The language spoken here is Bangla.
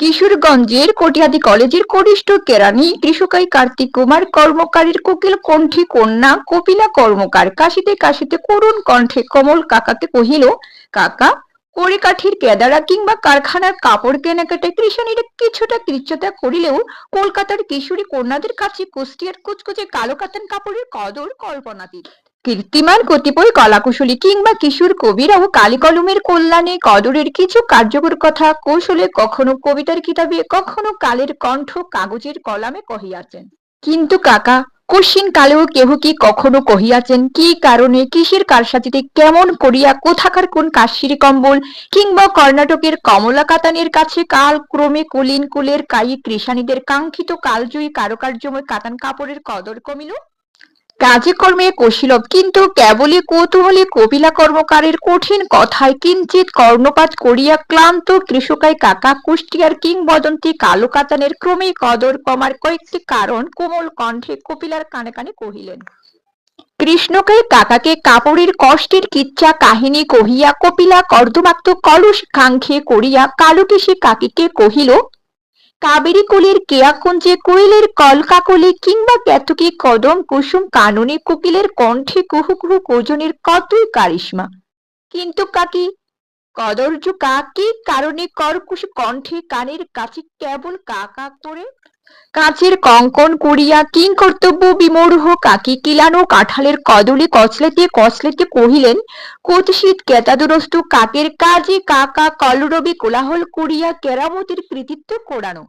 কিশোরগঞ্জের কটিয়াদি কলেজের কনিষ্ঠ কেরানি কৃষকাই কার্তিক কুমার কর্মকারের কোকিল কণ্ঠী কন্যা কপিলা কর্মকার কাশিতে কাশিতে করুণ কণ্ঠে কমল কাকাকে কহিল, কাকা, কড়িকাঠির কেদারা কিংবা কারখানার কাপড় কেনাকাটায় কৃষাণীরা কিছুটা কৃচ্ছতা করিলেও কলকাতার কিশোরী কন্যাদের কাছে কুষ্টিয়ার কুচকুচে কালো কাতান কাপড়ের কদর কল্পনাতীত। কীর্তিমান কতিপয় কলাকুশলী কিংবা কিশোর কবিরাও কালি কলমের কল্যাণে কদরের কিছু কার্যকর কথা কৌশলে কখনো কবিতার কিতাবে কখনো কালের কণ্ঠ কাগজের কলামে কহিয়াছেন। কিন্তু কাকা, কশিন কালেও কেহ কি কখনো কহিয়াছেন কি কারণে কিসের কারসাজিতে কেমন করিয়া কোথাকার কোন কাশ্মীরি কম্বল কিংবা কর্ণাটকের কমলা কাতানের কাছে কাল ক্রমে কুলীন কুলের কায়িক কৃষাণীদের কাঙ্ক্ষিত কালজয়ী কারুকার্যময় কাতান কাপড়ের কদর কমিল? কাজে কর্মে কৌশীলব, কিন্তু কেবলই কৌতূহলী কপিলা কর্মকারের কঠিন কথায় কিঞ্চিৎ কর্ণপাত করিয়া ক্লান্ত কৃষকাই কাকা কুষ্টিয়ার কিংবদন্তি কালো কাতানের ক্রমেই কদর কমার কয়েকটি কারণ কোমল কণ্ঠে কপিলার কানে কানে কহিলেন। কৃষ্ণকাই কাকাকে কাপড়ের কষ্টের কিচ্ছা কাহিনী কহিয়া কপিলা কর্দমাক্ত কলস কাঙ্ক্ষে করিয়া কালুকেশী কাকিকে কহিল, কাবেরী কুলের কেয়াকুঞ্জে কোয়েলের কলকাকলি কিংবা কেতকী কদম কুসুম কাননে কোকিলের কণ্ঠে কুহু কুহু কোজনের কতই কারিশমা। কিন্তু কাকি, কদর্য কাকি কারণে করকুশ কণ্ঠে কানের কাছে কেবল কা কা করে কাচের কঙ্কন করিয়া কিং কর্তব্য বিমূঢ় কাকি কিলানো কাঁঠালের কদলে কচলেতে কচলেতে কহিলেন, কুৎসিত কেতাদুরস্তু কাকের কাজে কাকা কলরবে কোলাহল করিয়া কেরামতির কৃতিত্ব কোড়ানো।